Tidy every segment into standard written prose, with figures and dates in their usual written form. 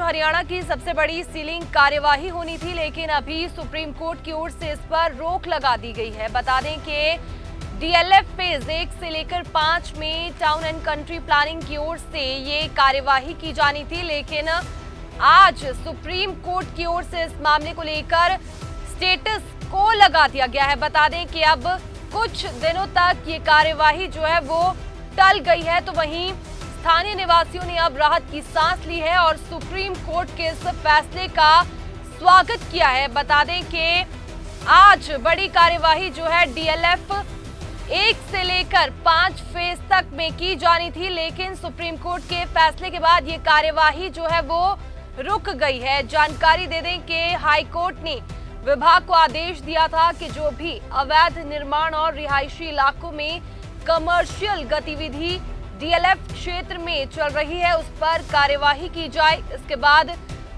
हरियाणा की सबसे बड़ी सीलिंग कार्यवाही होनी थी, लेकिन अभी सुप्रीम कोर्ट की ओर से इस पर रोक लगा दी गई है। बता दें कि डीएलएफ फेज 1 से लेकर 5 में टाउन एंड कंट्री प्लानिंग की ओर से ये कार्यवाही की जानी थी, लेकिन आज सुप्रीम कोर्ट की ओर से इस मामले को लेकर स्टेटस को लगा दिया गया है। बता दें कि अब कुछ दिनों तक ये कार्यवाही जो है वो टल गई है, तो वहीं स्थानीय निवासियों ने अब राहत की सांस ली है और सुप्रीम कोर्ट के इस फैसले का स्वागत किया है। बता दें कि आज बड़ी कार्यवाही जो है डीएलएफ 1 से लेकर 5 फेज तक में की जानी थी, लेकिन सुप्रीम कोर्ट के फैसले के बाद ये कार्यवाही जो है वो रुक गई है। जानकारी दे दें कि हाई कोर्ट ने विभाग को आदेश दिया था कि जो भी अवैध निर्माण और रिहायशी इलाकों में कमर्शियल गतिविधि डीएलएफ क्षेत्र में चल रही है उस पर कार्यवाही की जाए। इसके बाद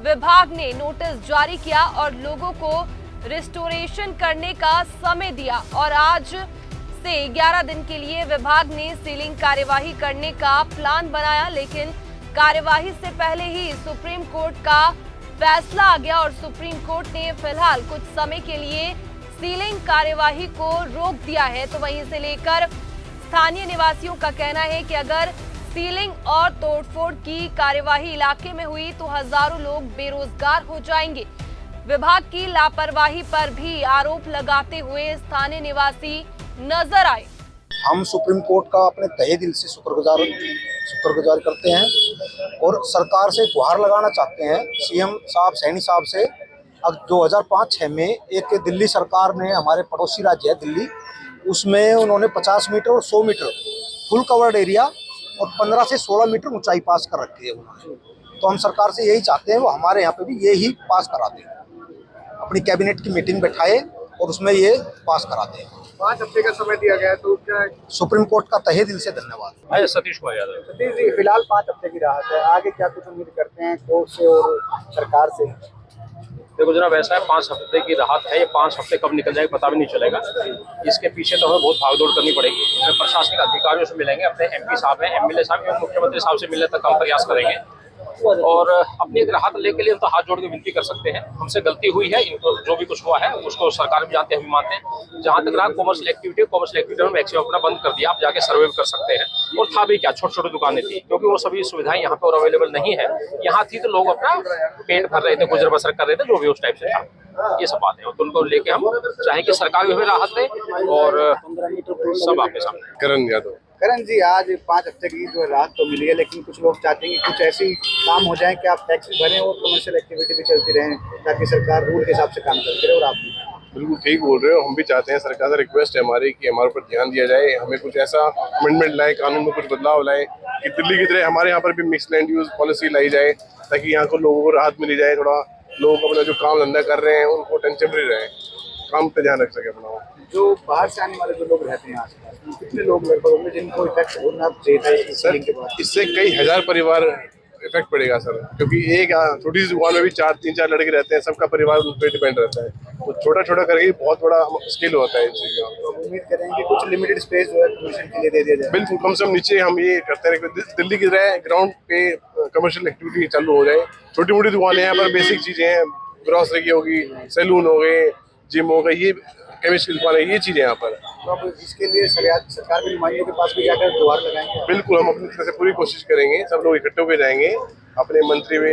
विभाग ने नोटिस जारी किया और लोगों को रिस्टोरेशन करने का समय दिया और आज से 11 दिन के लिए विभाग ने सीलिंग कार्यवाही करने का प्लान बनाया, लेकिन कार्यवाही से पहले ही सुप्रीम कोर्ट का फैसला आ गया और सुप्रीम कोर्ट ने फिलहाल कुछ समय के लिए सीलिंग कार्यवाही को रोक दिया है। तो वहीं से लेकर स्थानीय निवासियों का कहना है कि अगर सीलिंग और तोड़फोड़ की कार्यवाही इलाके में हुई तो हजारों लोग बेरोजगार हो जाएंगे। विभाग की लापरवाही पर भी आरोप लगाते हुए स्थानीय निवासी नजर आए। हम सुप्रीम कोर्ट का अपने तहे दिल से शुक्रगुजार करते हैं और सरकार से गुहार लगाना चाहते हैं सीएम साहब सैनी साहब से। अब 2005-6 में एक दिल्ली सरकार ने, हमारे पड़ोसी राज्य है दिल्ली, उसमें उन्होंने 50 मीटर और 100 मीटर फुल कवर्ड एरिया और 15 से 16 मीटर ऊंचाई पास कर रखी है उन्होंने। तो हम सरकार से यही चाहते हैं वो हमारे यहाँ पे भी यही पास करा दें, अपनी कैबिनेट की मीटिंग बैठाए और उसमें ये पास करा दें। 5 हफ्ते का समय दिया गया है, तो क्या सुप्रीम कोर्ट का तहे दिल से धन्यवाद। सतीश कुमार यादव। सतीश जी, फिलहाल 5 हफ्ते की राहत है, आगे क्या कुछ उम्मीद करते हैं कोर्ट से और सरकार से? देखो जनाब, ऐसा है 5 हफ्ते की राहत है, ये 5 हफ्ते कब निकल जाएगा पता भी नहीं चलेगा। इसके पीछे तो हमें बहुत भागदौड़ करनी पड़ेगी। हमें प्रशासनिक अधिकारियों से मिलेंगे, अपने एमपी साहब हैं, एमएलए साहब एवं मुख्यमंत्री साहब से मिलने तक हम प्रयास करेंगे और अपनी एक राहत लेके लिए हम तो हाथ जोड़ के विनती कर सकते हैं। हमसे गलती हुई है, इनको जो भी कुछ हुआ है उसको सरकार भी जानते हैं, हम भी मानते हैं। जहाँ तक रहा कॉमर्शियल एक्टिविटी में मैक्सिमम अपना बंद कर दिया, आप जाके सर्वे कर सकते हैं। और था भी क्या, छोटी छोटी दुकानें थी, क्योंकि वो सभी सुविधाएं यहाँ पे और अवेलेबल नहीं है। यहाँ थी तो लोग अपना पेट भर रहे थे, गुजर बसर कर रहे थे, जो भी उस टाइप से था। ये सब बात है, तो उनको लेके हम चाहे कि सरकार भी हमें राहत दे और सब आपके सामने। करण यादव। करण जी, आज 5 हफ्ते की जो राहत तो मिली है, लेकिन कुछ लोग चाहते हैं कि कुछ ऐसी काम हो जाए कि आप टैक्स भी भरें और कमर्शियल एक्टिविटी भी चलती रहें, ताकि सरकार रूल के हिसाब से काम करती रहे। और आप बिल्कुल ठीक बोल रहे हो, हम भी चाहते हैं, सरकार से रिक्वेस्ट है हमारी कि हमारे ऊपर ध्यान दिया जाए, हमें कुछ ऐसा अमेंडमेंट लाए, कानून में कुछ बदलाव लाए कि दिल्ली की तरह हमारे यहाँ पर भी मिक्स लैंड यूज पॉलिसी लाई जाए, ताकि यहाँ को लोगों को राहत मिली जाए। थोड़ा लोग अपना जो काम धंधा कर रहे हैं उनको टेंशनफ्री रहे, काम पे ध्यान रख सके अपना। जो बाहर से आने वाले जो लोग रहते हैं आसपास, कितने लोग लगभग होंगे जिनको इफेक्ट होना चाहिए सर? इससे कई हजार परिवार इफेक्ट पड़ेगा सर, क्योंकि एक छोटी सी दुकान में भी 3-4 लड़के रहते हैं, सबका परिवार उन पर डिपेंड रहता है। तो छोटा छोटा करके बहुत बड़ा स्केल होता है इस चीज का। तो उम्मीद करेंगे कुछ लिमिटेड स्पेस जो है कमीशन के लिए दे दिया जाए। बिल्कुल, कम से कम नीचे हम ये करते हैं कि दिल्ली की तरह ग्राउंड पे कमर्शियल एक्टिविटी चालू हो जाए। छोटी मोटी दुकानें यहाँ पर बेसिक चीजें हैं, ग्रोसरी की होगी, सैलून हो गए, जिम हो गए, ये केमिस्ट्री दुकान है, ये चीजें यहाँ पर। तो अब इसके लिए सरकार के नुमाइंदों के पास भी जाकर गुहार लगाएंगे? बिल्कुल, हम अपनी तरफ से पूरी कोशिश करेंगे, सब लोग इकट्ठे होकर जाएंगे, अपने मंत्री में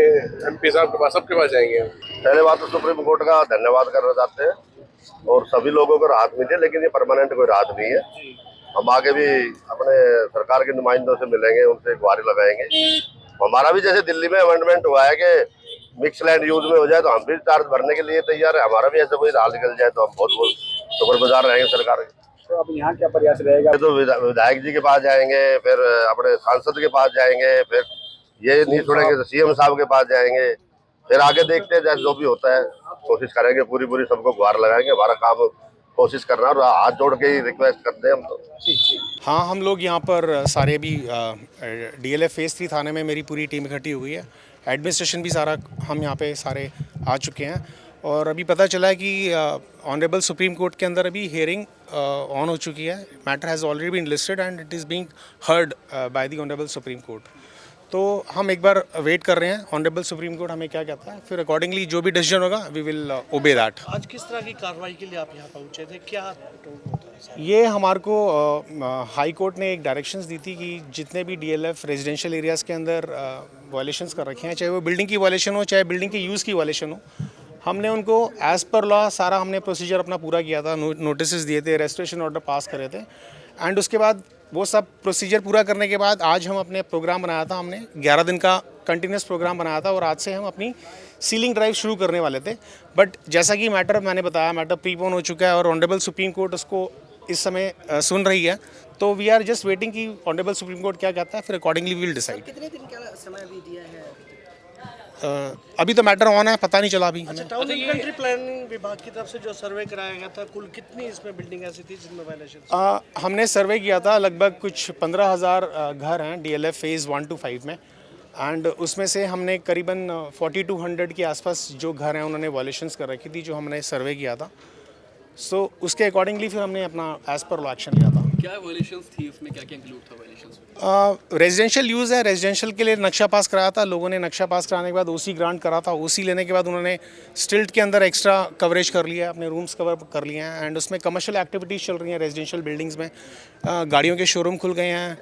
एमपी साहब के पास, सबके पास जाएंगे। पहले बात तो सुप्रीम कोर्ट का धन्यवाद करना चाहते हैं और सभी लोगों को राहत मिली है, लेकिन ये परमानेंट कोई राहत नहीं है। हम आगे भी अपने सरकार के नुमाइंदों से मिलेंगे, उनसे गुहार लगाएंगे। हमारा भी जैसे दिल्ली में अमेंडमेंट हुआ है कि मिक्स लैंड यूज में हो जाए, तो हम भी चार्ज भरने के लिए तैयार है। हमारा भी ऐसा कोई राह निकल जाए तो हम बहुत शुक्रगुजार रहेंगे सरकार के। तो अब यहाँ क्या प्रयास रहेगा? तो विधायक जी के पास जाएंगे, फिर अपने सांसद के पास जाएंगे, फिर ये नहीं छोड़ेंगे तो सीएम साहब के पास जाएंगे, फिर आगे देखते हैं जैसे जो भी होता है, कोशिश करेंगे पूरी सबको गुहार लगाएंगे। हमारा काम कोशिश करना और हाथ जोड़ के ही रिक्वेस्ट करते हैं हम तो। हाँ, हम लोग यहाँ पर सारे भी डीएलएफ फेज 3 थाने में मेरी पूरी टीम इकट्ठी हुई है। एडमिनिस्ट्रेशन भी सारा हम यहाँ पे सारे आ चुके हैं और अभी पता चला है कि ऑनरेबल सुप्रीम कोर्ट के अंदर अभी हियरिंग ऑन हो चुकी है। Matter has already been listed and it is being heard by the honourable supreme court. तो हम एक बार वेट कर रहे हैं ऑनरेबल सुप्रीम कोर्ट हमें क्या कहता है, फिर अकॉर्डिंगली जो भी डिसीजन होगा वी विल ओबे दैट। आज किस तरह की कार्रवाई के लिए आप यहाँ पहुँचे थे, क्या टोल होता है सर? ये हमारे को हाई कोर्ट ने एक डायरेक्शंस दी थी कि जितने भी डीएलएफ रेजिडेंशियल एरियाज़ के अंदर वायलेशंस कर रखे हैं, चाहे वो बिल्डिंग की वायलेशन हो चाहे बिल्डिंग के यूज़ की वायलेशन हो, हमने उनको एज़ पर लॉ सारा हमने प्रोसीजर अपना पूरा किया था, नोटिस दिए थे, रेस्ट्रिक्शन ऑर्डर पास करे थे, एंड उसके बाद वो सब प्रोसीजर पूरा करने के बाद आज हम अपने प्रोग्राम बनाया था, हमने 11 दिन का कंटिन्यूस प्रोग्राम बनाया था और आज से हम अपनी सीलिंग ड्राइव शुरू करने वाले थे। बट जैसा कि मैटर मैंने बताया, मैटर प्रीपोन हो चुका है और ऑनरेबल सुप्रीम कोर्ट उसको इस समय सुन रही है, तो वी आर जस्ट वेटिंग कि ऑनरेबल सुप्रीम कोर्ट क्या कहता है, फिर अकॉर्डिंगली वी विल डिसाइड। कितने दिन का समय अभी दिया है? अभी तो मैटर ऑन है, पता नहीं चला अभी हमें। टाउन एंड कंट्री प्लानिंग विभाग की तरफ से जो सर्वे कराया गया था, कुल कितनी इसमें बिल्डिंग ऐसी थी जिनमें वायलेशन? हमने सर्वे किया था, लगभग कुछ 15,000 घर हैं डीएलएफ फेज़ 1 to 5 में, एंड उसमें से हमने करीबन 4200 के आसपास जो घर हैं उन्होंने वायलेशंस कर रखी थी, जो हमने सर्वे किया था। सो उसके अकॉर्डिंगली फिर हमने अपना एज पर लॉ एक्शन लिया था। क्या वायलेशंस थी उसमें, क्या क्या इंक्लूड था वायलेशंस में? रेजिडेंशियल यूज़ है, रेजिडेंशियल के लिए नक्शा पास कराया था, लोगों ने नक्शा पास कराने के बाद ओसी ग्रांट करा था, ओसी लेने के बाद उन्होंने स्टिल्ट के अंदर एक्स्ट्रा कवरेज कर लिया है, अपने रूम्स कवर कर लिए हैं, एंड उसमें कमर्शियल एक्टिविटीज़ चल रही हैं रेजिडेंशियल बिल्डिंग्स में। गाड़ियों के शोरूम खुल गए हैं,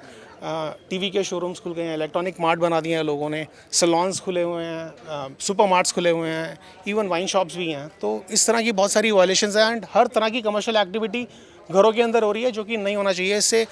टीवी के शोरूम्स खुल गए हैं, इलेक्ट्रॉनिक मार्ट बना दिए हैं लोगों ने, सलॉन्स खुले हुए हैं, सुपर मार्ट्स खुले हुए हैं, इवन वाइन शॉप्स भी हैं। तो इस तरह की बहुत सारी वायलेशंस हैं एंड हर तरह की कमर्शियल एक्टिविटी घरों के अंदर हो रही है, जो कि नहीं होना चाहिए। इससे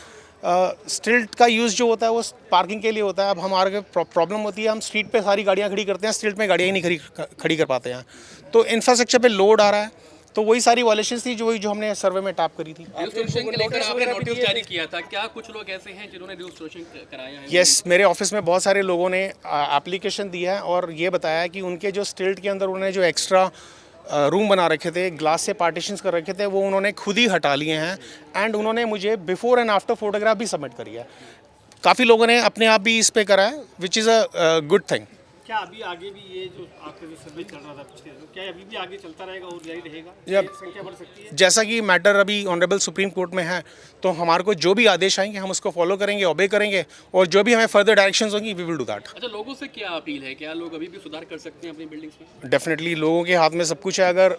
स्ट्रीट का यूज़ जो होता है वो पार्किंग के लिए होता है। अब हमारे प्रॉब्लम होती है, हम स्ट्रीट पे सारी गाड़ियाँ खड़ी करते हैं, स्ट्रीट में गाड़ियाँ ही नहीं खड़ी कर पाते हैं, तो इंफ्रास्ट्रक्चर पे लोड आ रहा है। तो वही सारी वायलेशंस थी जो हमने सर्वे में टैप करी थी। डिस्ट्रक्शन के लेकर आपने नोटिस जारी किया था, क्या कुछ लोग ऐसे हैं जिन्होंने डिस्ट्रक्शन कराया है? यस, मेरे ऑफिस में बहुत सारे लोगों ने एप्लीकेशन दिया है और ये बताया कि उनके जो स्टिल्ट के अंदर उन्होंने जो एक्स्ट्रा रूम बना रखे थे, ग्लास से पार्टीशंस कर रखे थे, वो उन्होंने खुद ही हटा लिए हैं एंड उन्होंने मुझे बिफोर एंड आफ्टर फोटोग्राफ भी सबमिट करी है। काफ़ी लोगों ने अपने आप भी इस पे करा है, which is a good thing. क्या अभी आगे भी ये जो आपका जो सर्वे चल रहा था पिछले दिनों, क्या अभी भी आगे चलता रहेगा और जारी रहेगा? या संख्या बढ़ सकती है? जैसा कि मैटर अभी ऑनरेबल सुप्रीम कोर्ट में है, तो हमारे को जो भी आदेश आएंगे हम उसको फॉलो करेंगे, ओबे करेंगे, और जो भी हमें फर्दर डायरेक्शंस होंगी वी विल डू दैट। अच्छा, लोगों से क्या अपील है, क्या लोग अभी भी सुधार कर सकते हैं अपनी बिल्डिंग्स में? डेफिनेटली लोगों के हाथ में सब कुछ है। अगर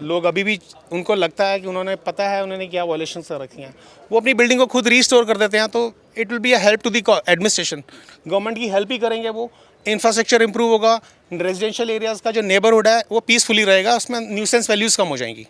लोग अभी भी उनको लगता है कि उन्होंने पता है उन्होंने क्या वायलेशंस कर रखी हैं, वो अपनी बिल्डिंग को खुद रीस्टोर कर देते हैं, तो it will be a help to the administration. Government की हेल्प ही करेंगे, वो इंफ्रास्ट्रक्चर इंप्रूव होगा, रेजिडेंशियल एरियाज़ का जो नेबरहुड है वो पीसफुली रहेगा, उसमें न्यूसेंस वैल्यूज़ कम हो जाएंगी।